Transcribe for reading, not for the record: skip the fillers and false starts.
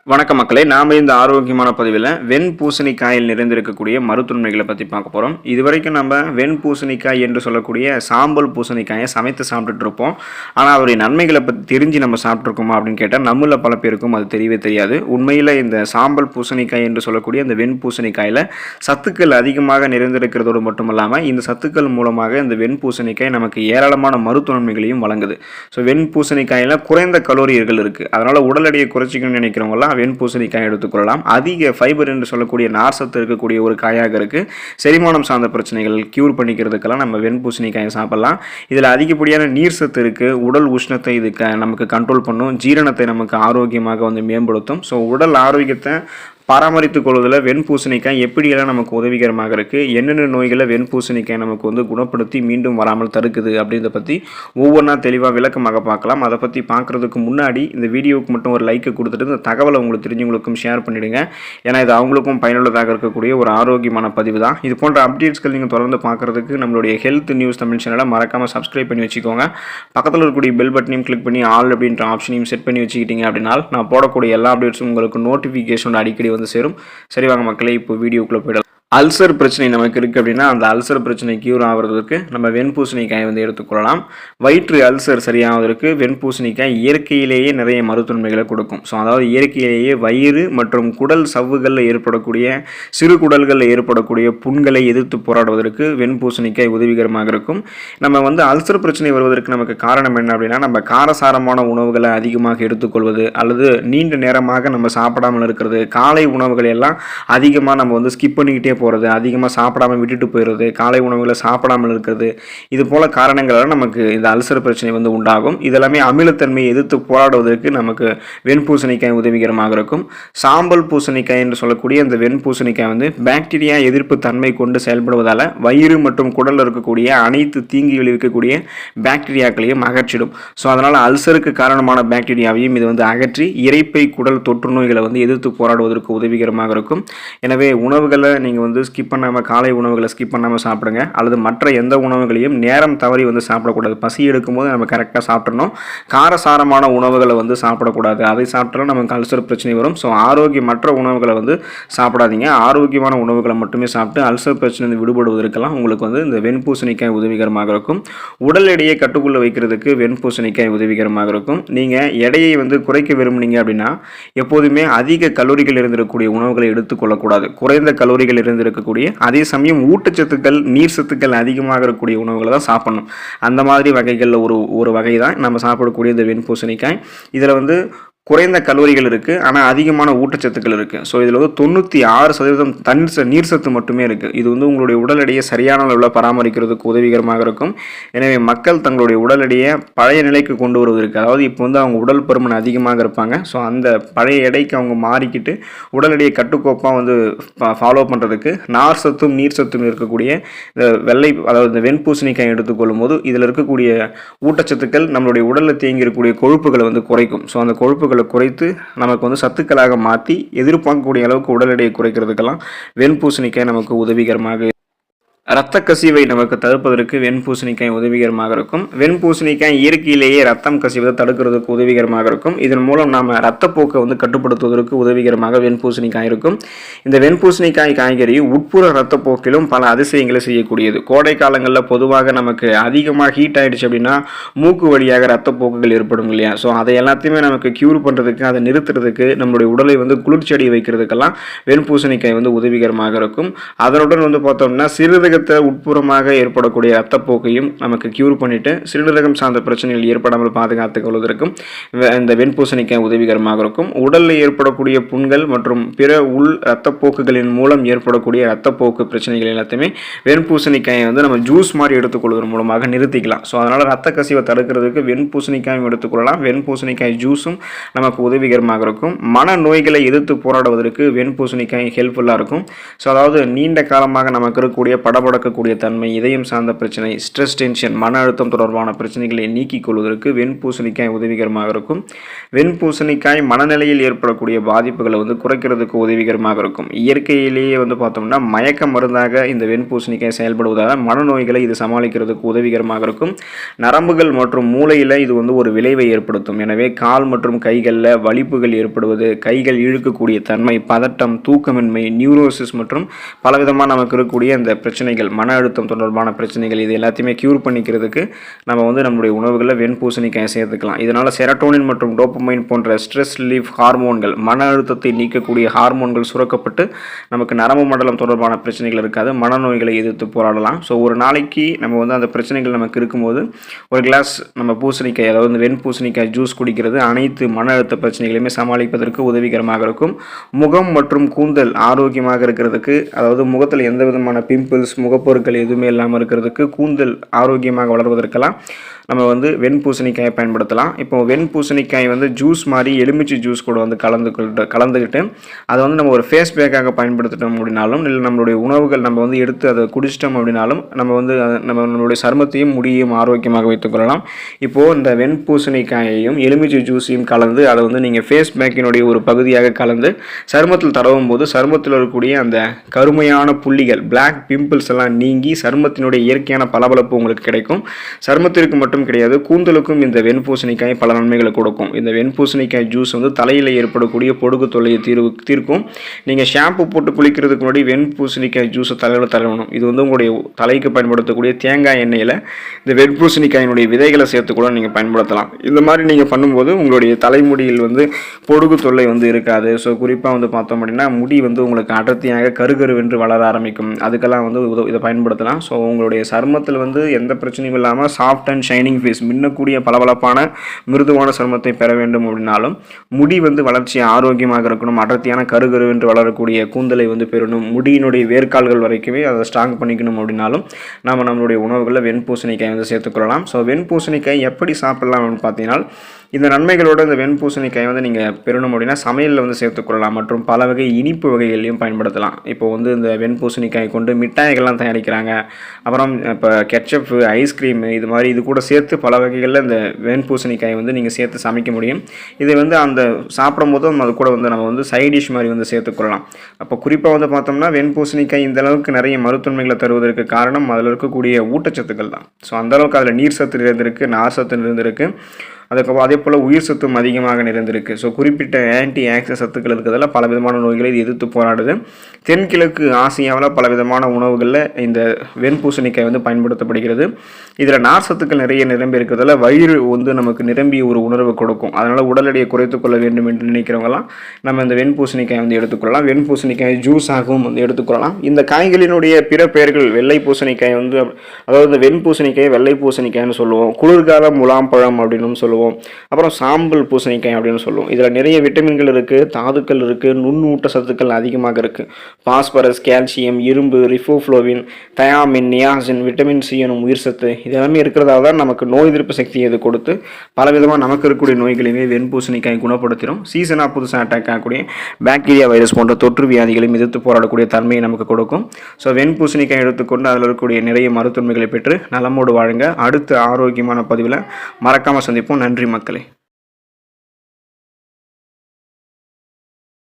வணக்க மக்களே, நாம இந்த ஆரோக்கியமான பதிவில் வெண்பூசணிக்காயில் நிறைந்திருக்கக்கூடிய மருத்துவமைகளை பற்றி பார்க்க போகிறோம். இதுவரைக்கும் நம்ம வெண்பூசணிக்காய் என்று சொல்லக்கூடிய சாம்பல் பூசணிக்காயை சமைத்து சாப்பிட்டுட்டு இருப்போம். ஆனால் அவருடைய நன்மைகளை பற்றி தெரிஞ்சு நம்ம சாப்பிட்ருக்கோமா அப்படின்னு கேட்டால் நம்மள பல பேருக்கும் அது தெரியவே தெரியாது. உண்மையில் இந்த சாம்பல் பூசணிக்காய் என்று சொல்லக்கூடிய இந்த வெண்பூசணிக்காயில் சத்துக்கள் அதிகமாக நிறைந்திருக்கிறதோடு மட்டுமல்லாமல் இந்த சத்துக்கள் மூலமாக இந்த வெண்பூசணிக்காய் நமக்கு ஏராளமான மருத்துவ நன்மைகளையும் வழங்குது. ஸோ வெண்பூசணிக்காயில் குறைந்த கலோரிகள் இருக்குது. அதனால் உடல் எடையை குறைச்சிக்கணும்னு நினைக்கிறவங்களாம் வெண்பூசணிக்காய் எடுத்துக்கொள்ளலாம். அதிக ஃபைபர் என்று சொல்லக்கூடிய நார் சத்து இருக்கக்கூடிய ஒரு காயாக இருக்குது. செரிமானம் சார்ந்த பிரச்சனைகள் கியூர் பண்ணிக்கிறதுக்கெல்லாம் நம்ம வெண்பூசணிக்காயை சாப்பிடலாம். இதில் அதிகப்படியான நீர் சத்து இருக்குது. உடல் உஷ்ணத்தை இது நமக்கு கண்ட்ரோல் பண்ணும். ஜீரணத்தை நமக்கு ஆரோக்கியமாக மேம்படுத்தும். ஸோ உடல் ஆரோக்கியத்தை பராமரித்துக் கொள்வதில் வெண்பூசணிக்காய் எப்படியெல்லாம் நமக்கு உதவிகரமாக இருக்குது, என்னென்ன நோய்களை வெண்பூசணிக்காய் நமக்கு குணப்படுத்தி மீண்டும் வராமல் தடுக்குது அப்படின்றத பற்றி ஒவ்வொன்றா தெளிவாக விளக்கமாக பார்க்கலாம். அதை பற்றி பார்க்குறதுக்கு முன்னாடி இந்த வீடியோவுக்கு மட்டும் ஒரு லைக்கை கொடுத்துட்டு இந்த தகவலை உங்களுக்கு தெரிஞ்சவங்களுக்கும் ஷேர் பண்ணிவிடுங்க. ஏன்னா இது அவங்களுக்கும் பயனுள்ளதாக இருக்கக்கூடிய ஒரு ஆரோக்கியமான பதிவு தான். இது போன்ற அப்டேட்ஸ்கள் நீங்கள் தொடர்ந்து பார்க்குறதுக்கு நம்மளுடைய ஹெல்த் நியூஸ் தமிழ் சேனலை மறக்காமல் சப்ஸ்கிரைப் பண்ணி வச்சுக்கோங்க. பக்கத்தில் இருக்கக்கூடிய பெல் பட்டனையும் கிளிக் பண்ணி ஆல் அப்படின்ற ஆப்ஷனையும் செட் பண்ணி வச்சுக்கிட்டீங்க அப்படின்னா நான் போடக்கூடிய எல்லா அப்டேட்ஸும் உங்களுக்கு நோட்டிஃபிகேஷன் அடிக்கடி சேரும். சரி வாங்க மக்களே, இப்போ வீடியோக்குள்ள போயிடலாம். அல்சர் பிரச்சனை நமக்கு இருக்குது அப்படின்னா அந்த அல்சர் பிரச்சனை கியூர் ஆகிறதுக்கு நம்ம வெண்பூசணிக்காய் எடுத்துக்கொள்ளலாம். வயிற்று அல்சர் சரியாவதற்கு வெண்பூசணிக்காய் இயற்கையிலேயே நிறைய மருத்துவமைகளை கொடுக்கும். ஸோ அதாவது இயற்கையிலேயே வயிறு மற்றும் குடல் சவ்வுகளில் ஏற்படக்கூடிய சிறு குடல்களில் ஏற்படக்கூடிய புண்களை எதிர்த்து போராடுவதற்கு வெண்பூசணிக்காய் உதவிகரமாக இருக்கும். நம்ம அல்சர் பிரச்சனை வருவதற்கு நமக்கு காரணம் என்ன அப்படின்னா நம்ம காரசாரமான உணவுகளை அதிகமாக எடுத்துக்கொள்வது அல்லது நீண்ட நேரமாக நம்ம சாப்பிடாமல் இருக்கிறது, காலை உணவுகளை எல்லாம் அதிகமாக நம்ம ஸ்கிப் பண்ணிக்கிட்டே போகிறது, அதிகமாக சாப்பிடாமல் விட்டுட்டு போயிடுறது, காலை உணவுகளை சாப்பிடாமல் இருக்கிறது, இது போல காரணங்களால் நமக்கு இந்த அல்சர் பிரச்சனை உண்டாகும். இதெல்லாமே அமிலத்தன்மையை எதிர்த்து போராடுவதற்கு நமக்கு வெண்பூசணிக்காய் உதவிகரமாக இருக்கும். சாம்பல் பூசணிக்காய் என்று சொல்லக்கூடிய இந்த வெண்பூசணிக்காய் பாக்டீரியா எதிர்ப்பு தன்மை கொண்டு செயல்படுவதால் வயிறு மற்றும் குடலில் இருக்கக்கூடிய அனைத்து தீங்குகள் இருக்கக்கூடிய பாக்டீரியாக்களையும் அகற்றிடும். ஸோ அதனால் அல்சருக்கு காரணமான பாக்டீரியாவையும் இது அகற்றி இரைப்பை குடல் தொற்று நோய்களை எதிர்த்து போராடுவதற்கு உதவிகரமாக இருக்கும். எனவே உணவுகளை நீங்கள் ஸ்கிப் பண்ணாமல் காலை உணவுகளை ஸ்கிப் பண்ணாமல் சாப்பிடுங்க. அல்லது மற்ற எந்த உணவுகளையும் நேரம் தவறி சாப்பிடக்கூடாது. பசி எடுக்கும்போது நம்ம கரெக்டாக சாப்பிடணும். காரசாரமான உணவுகளை சாப்பிடக்கூடாது. அதை சாப்பிட்டாலும் நமக்கு அல்சர் பிரச்சனை வரும். ஸோ ஆரோக்கியமற்ற உணவுகளை சாப்பிடாதீங்க. ஆரோக்கியமான உணவுகளை மட்டுமே சாப்பிட்டு அல்சர் பிரச்சனை விடுபடுவதற்கெல்லாம் உங்களுக்கு இந்த வெண்பூசணிக்காய் உதவிகரமாக இருக்கும். உடல் எடையை கட்டுக்குள்ளே வைக்கிறதுக்கு வெண்பூசணிக்காய் உதவிகரமாக இருக்கும். நீங்கள் எடையை குறைக்க விரும்புனீங்க அப்படின்னா எப்போதுமே அதிக கலோரிகள் இருந்திருக்கக்கூடிய உணவுகளை எடுத்துக்கொள்ளக்கூடாது. குறைந்த கலோரிகள் இருக்கக்கூடிய அதே சமயம் ஊட்டச்சத்துக்கள் நீர் சத்துக்கள் அதிகமாக இருக்கக்கூடிய உணவுகளை தான் சாப்பிடணும். அந்த மாதிரி வகைகளில் ஒரு வகை தான் நம்ம சாப்பிடக்கூடிய இந்த வெண்பூசணிக்காய். இதில் குறைந்த கலோரிகள் இருக்குது, ஆனால் அதிகமான ஊட்டச்சத்துக்கள் இருக்குது. ஸோ இதில் 96% நீர் சத்து மட்டுமே இருக்குது. இது உங்களுடைய உடல் எடையை சரியான அளவில் பராமரிக்கிறதுக்கு உதவிகரமாக இருக்கும். எனவே மக்கள் தங்களுடைய உடல் எடையை பழைய நிலைக்கு கொண்டு வருவதற்கு, அதாவது இப்போ அவங்க உடல் பருமன் அதிகமாக இருப்பாங்க. ஸோ அந்த பழைய எடைக்கு அவங்க மாறிக்கிட்டு உடல் எடையை கட்டுக்கோப்பாக ஃபாலோ பண்ணுறதுக்கு நார் சத்தும் நீர் சத்தும் இருக்கக்கூடிய இந்த அதாவது இந்த வெண்பூசணிக்காய் எடுத்துக்கொள்ளும் போது இதில் இருக்கக்கூடிய ஊட்டச்சத்துக்கள் நம்மளுடைய உடலில் தேங்கி இருக்கக்கூடிய கொழுப்புகளை குறைக்கும். ஸோ அந்த கொழுப்புகளை குறைத்து நமக்கு சத்துக்களாக மாற்றி எதிர்பார்க்கக்கூடிய அளவுக்கு உடல் எடையை குறைக்கிறதுக்கெல்லாம் வெண்பூசணிக்காய் நமக்கு உதவிகரமாக. இரத்த கசிவை நமக்கு தடுப்பதற்கு வெண்பூசணிக்காய் உதவிகரமாக இருக்கும். வெண்பூசணிக்காய் இயற்கையிலேயே ரத்தம் கசிவதை தடுக்கிறதுக்கு உதவிகரமாக இருக்கும். இதன் மூலம் நாம் ரத்தப்போக்கை கட்டுப்படுத்துவதற்கு உதவிகரமாக வெண்பூசணிக்காய் இருக்கும். இந்த வெண்பூசணிக்காய் காய்கறி உட்புற ரத்தப்போக்கிலும் பல அதிசயங்களை செய்யக்கூடியது. கோடை காலங்களில் பொதுவாக நமக்கு அதிகமாக ஹீட் ஆகிடுச்சு அப்படின்னா மூக்கு வழியாக ரத்தப்போக்குகள் ஏற்படும் இல்லையா? ஸோ அதை எல்லாத்தையுமே நமக்கு கியூர் பண்ணுறதுக்கு, அதை நிறுத்துறதுக்கு, நம்மளுடைய உடலை குளிர்ச்சி அடைய வைக்கிறதுக்கெல்லாம் வெண்பூசணிக்காய் உதவிகரமாக இருக்கும். அதனுடன் பார்த்தோம்னா சிறுநீரகத்தை உட்புறமாக ஏற்படக்கூடிய ரத்தப்போக்கையும் நமக்கு கியூர் பண்ணிட்டு சிறுநீரகம் சார்ந்த பிரச்சனைகள் ஏற்படாமல் பாதுகாத்துக் கொள்வதற்கும் இந்த வெண்பூசணிக்காய் உதவிகரமாக இருக்கும். உடலில் ஏற்படக்கூடிய புண்கள் மற்றும் பிற உள் ரத்தப்போக்குகளின் மூலம் ஏற்படக்கூடிய ரத்தப்போக்கு பிரச்சனைகள் எல்லாத்தையுமே வெண்பூசணிக்காயை நம்ம ஜூஸ் மாதிரி எடுத்துக்கொள்வதன் மூலமாக நிறுத்திக்கலாம். ஸோ அதனால் ரத்த கசிவை தடுக்கிறதுக்கு வெண்பூசணிக்காயும் எடுத்துக்கொள்ளலாம். வெண்பூசணிக்காய் ஜூஸும் நமக்கு உதவிகரமாக இருக்கும். மன நோய்களை எதிர்த்து போராடுவதற்கு வெண்பூசணிக்காய் ஹெல்ப்ஃபுல்லாக இருக்கும். ஸோ அதாவது நீண்ட காலமாக நமக்கு இருக்கக்கூடிய பட படபடக்கக்கூடிய தன்மை, இதயம் சார்ந்த பிரச்சனை, ஸ்ட்ரெஸ், டென்ஷன், மன அழுத்தம் தொடர்பான பிரச்சனைகளை நீக்கிக் கொள்வதற்கு வெண்பூசணிக்காய் உதவிகரமாக இருக்கும். வெண்பூசணிக்காய் மனநிலையில் ஏற்படக்கூடிய பாதிப்புகளை குறைக்கிறதுக்கு உதவிகரமாக இருக்கும். இயற்கையிலேயே பார்த்தோம்னா மயக்க மருந்தாக இந்த வெண்பூசணிக்காய் செயல்படுவதால் மனநோய்களை இது சமாளிக்கிறதுக்கு உதவிகரமாக இருக்கும். நரம்புகள் மற்றும் மூளையில் இது ஒரு விளைவை ஏற்படுத்தும். எனவே கால் மற்றும் கைகளில் வலிப்புகள் ஏற்படுவது, கைகள் இழுக்கக்கூடிய தன்மை, பதட்டம், தூக்கமின்மை, நியூரோசிஸ் மற்றும் பலவிதமான நமக்கு இருக்கக்கூடிய இந்த பிரச்சனைகள், மன அழுத்தம் தொடர்பான பிரச்சனைகள், இது எல்லாத்தையுமே கியூர் பண்ணிக்கிறதுக்கு நம்ம நம்மளுடைய உணவுகளில் வெண்பூசணிக்காய் சேர்த்துக்கலாம். இதனால் செரட்டோனின் மற்றும் டோபமைன் போன்ற ஸ்ட்ரெஸ் ரிலீஃப் ஹார்மோன்கள், மன அழுத்தத்தை நீக்கக்கூடிய ஹார்மோன்கள் சுரக்கப்பட்டு நமக்கு நரம்பு மண்டலம் தொடர்பான பிரச்சனைகள் இருக்காது, மனநோய்களை எதிர்த்து போராடலாம். ஸோ ஒரு நாளைக்கு நம்ம அந்த பிரச்சனைகள் நமக்கு இருக்கும்போது ஒரு கிளாஸ் நம்ம பூசணிக்காய், அதாவது வெண்பூசணிக்காய் ஜூஸ் குடிக்கிறது அனைத்து மன அழுத்த பிரச்சனைகளையுமே சமாளிப்பதற்கு உதவிகரமாக இருக்கும். முகம் மற்றும் கூந்தல் ஆரோக்கியமாக இருக்கிறதுக்கு, அதாவது முகத்தில் எந்த விதமான பிம்பிள்ஸ், முகப்பொருட்கள் எதுவுமே இல்லாமல் இருக்கிறதுக்கு, கூந்தல் ஆரோக்கியமாக வளர்வதற்கெல்லாம் நம்ம வெண்பூசணிக்காயை பயன்படுத்தலாம். இப்போ வெண்பூசணிக்காய் ஜூஸ் மாதிரி எலுமிச்சை ஜூஸ் கூட கலந்துக்கிட்டு அதை நம்ம ஒரு ஃபேஸ் பேக்காக பயன்படுத்திட்டோம் அப்படின்னாலும், இல்லை நம்மளுடைய உணவுகள் நம்ம எடுத்து அதை குடிச்சிட்டோம் அப்படின்னாலும் நம்மளுடைய சருமத்தையும் முடியையும் ஆரோக்கியமாக வைத்துக்கொள்ளலாம். இப்போது இந்த வெண்பூசணிக்காயையும் எலுமிச்சை ஜூஸையும் கலந்து அதை நீங்கள் ஃபேஸ் பேக்கினுடைய ஒரு பகுதியாக கலந்து சருமத்தில் தடவும் போது சருமத்தில் இருக்கக்கூடிய அந்த கருமையான புள்ளிகள், பிளாக் பிம்பிள்ஸ் எல்லாம் நீங்கி சருமத்தினுடைய இயற்கையான பளபளப்பு உங்களுக்கு கிடைக்கும். சருமத்திற்கு மட்டும் கிடையாது, கூந்தலுக்கும் இந்த வெண்பூசணிக்காய் பல நன்மைகளை கொடுக்கும். இந்த வெண்பூசணிக்காய் ஜூஸ் தலையில் ஏற்படக்கூடிய பொடுகு தொல்லையை தீர்க்கும். நீங்கள் ஷாம்பு போட்டு குளிக்கிறதுக்கு முன்னாடி வெண்பூசணிக்காய் ஜூஸை தலையில் தடவணும். இது உங்களுடைய தலைக்கு பயன்படுத்தக்கூடிய தேங்காய் எண்ணெயில் இந்த வெண்பூசணிக்காயினுடைய விதைகளை சேர்த்து கூட நீங்கள் பயன்படுத்தலாம். இந்த மாதிரி நீங்கள் பண்ணும்போது உங்களுடைய தலைமுடியில் பொடுகு தொல்லை இருக்காது. ஸோ குறிப்பாக பார்த்தோம் அப்படின்னா முடி உங்களுக்கு அடர்த்தியாக கருகருவென்று வளர ஆரம்பிக்கும். அதுக்கெல்லாம் இதை பயன்படுத்தலாம். ஸோ உங்களுடைய சருமத்தில் எந்த பிரச்சனையும் இல்லாமல் சாஃப்ட் அண்ட் ஷைனிங் ஃபேஸ், மின்னக்கூடிய பளபளப்பான மிருதுவான சருமத்தை பெற வேண்டும் அப்படின்னாலும், முடி வளர்ச்சி ஆரோக்கியமாக இருக்கணும், அடர்த்தியான கருகருவென்று வளரக்கூடிய கூந்தலை பெறணும், முடியினுடைய வேர்க்கால்கள் வரைக்குமே அதை ஸ்ட்ராங் பண்ணிக்கணும் அப்படின்னாலும் நாம் நம்மளுடைய உணவுகளில் வெண்பூசணிக்காய் சேர்த்துக்கொள்ளலாம். ஸோ வெண்பூசணிக்காய் எப்படி சாப்பிடலாம் அப்படின்னு பார்த்தீங்கன்னா, இந்த நன்மைகளோடு இந்த வெண்பூசணிக்காய் நீங்கள் பெறணும் அப்படின்னா சமையலில் சேர்த்துக்கொள்ளலாம் மற்றும் பல வகை இனிப்பு வகைகளையும் பயன்படுத்தலாம். இப்போ இந்த வெண்பூசணிக்காய் கொண்டு மிட்டாய்கள்லாம் தயாரிக்கிறாங்க. அப்புறம் இப்போ கெட்சப்பு, ஐஸ்கிரீமு, இது கூட சேர்த்து பல வகைகளில் இந்த வெண்பூசணிக்காய் நீங்கள் சேர்த்து சமைக்க முடியும். இதை அந்த சாப்பிடும் போதும் அது கூட நம்ம சைட் டிஷ் மாதிரி சேர்த்துக்கொள்ளலாம். அப்போ குறிப்பாக பார்த்தோம்னா வெண்பூசணிக்காய் இந்த அளவுக்கு நிறைய மருத்துவமைகளை தருவதற்கு காரணம் அதில் இருக்கக்கூடிய ஊட்டச்சத்துக்கள் தான். ஸோ அந்தளவுக்கு அதில் நீர் சத்து நிறைந்திருக்கு, நார் சத்து நிறைந்திருக்கு, அதுக்கப்புறம் அதே போல் உயிர் சத்தும் அதிகமாக நிறைந்திருக்கு. ஸோ குறிப்பிட்ட ஆன்டி ஆக்சிடென்ட் சத்துக்கள் இருக்கிறதால பல விதமான நோய்களை இது எதிர்த்து போராடுது. தென்கிழக்கு ஆசியாவில் பல விதமான உணவுகளில் இந்த வெண்பூசணிக்காய் பயன்படுத்தப்படுகிறது. இதில் நார் சத்துக்கள் நிறைய நிரம்பி இருக்கிறதால வயிறு நமக்கு நிரம்பிய ஒரு உணர்வு கொடுக்கும். அதனால் உடல் எடையை குறைத்துக் கொள்ள வேண்டும் என்று நினைக்கிறவங்களாம் நம்ம இந்த வெண்பூசணிக்காய் எடுத்துக்கொள்ளலாம். வெண்பூசணிக்காய் ஜூஸாகவும் எடுத்துக்கொள்ளலாம். இந்த காய்களினுடைய பிற பெயர்கள் வெள்ளை பூசணிக்காய் அதாவது வெண்பூசணிக்காய் வெள்ளை பூசணிக்காய்னு சொல்லுவோம், குளிர்கால முலாம்பழம் அப்படின்னு சொல்லுவோம், அப்புறம் சாம்பல் பூசணிக்காய் அப்படின்னு சொல்லுவோம். இதில் நிறைய விட்டமின்கள் இருக்குது, தாதுக்கள் இருக்குது, நுண்ணூட்ட சத்துக்கள் அதிகமாக இருக்குது. பாஸ்பரஸ், கால்சியம், இரும்பு, riboflavin, thiamine, niacin, vitamin C எனும் உயிர் சத்து இது எல்லாமே இருக்கிறதால தான் நமக்கு நோய் எதிர்ப்பு சக்தியை இது கொடுத்து பலவிதமாக நமக்கு இருக்கக்கூடிய நோய்களையுமே வெண்பூசணிக்காய் குணப்படுத்திடும். சீசனாக புதுசாக அட்டாக் ஆகக்கூடிய பாக்டீரியா, வைரஸ் போன்ற தொற்று வியாதிகளையும் எதிர்த்து போராடக்கூடிய தன்மையை நமக்கு கொடுக்கும். ஸோ வெண்பூசணிக்காய் எடுத்துக்கொண்டு அதில் இருக்கக்கூடிய நிறைய மருத்துவமைகளை பெற்று நலமோடு வாழுங்க. அடுத்த ஆரோக்கியமான பதிவில் மறக்காமல் சந்திப்போம். நன்றி மக்களே.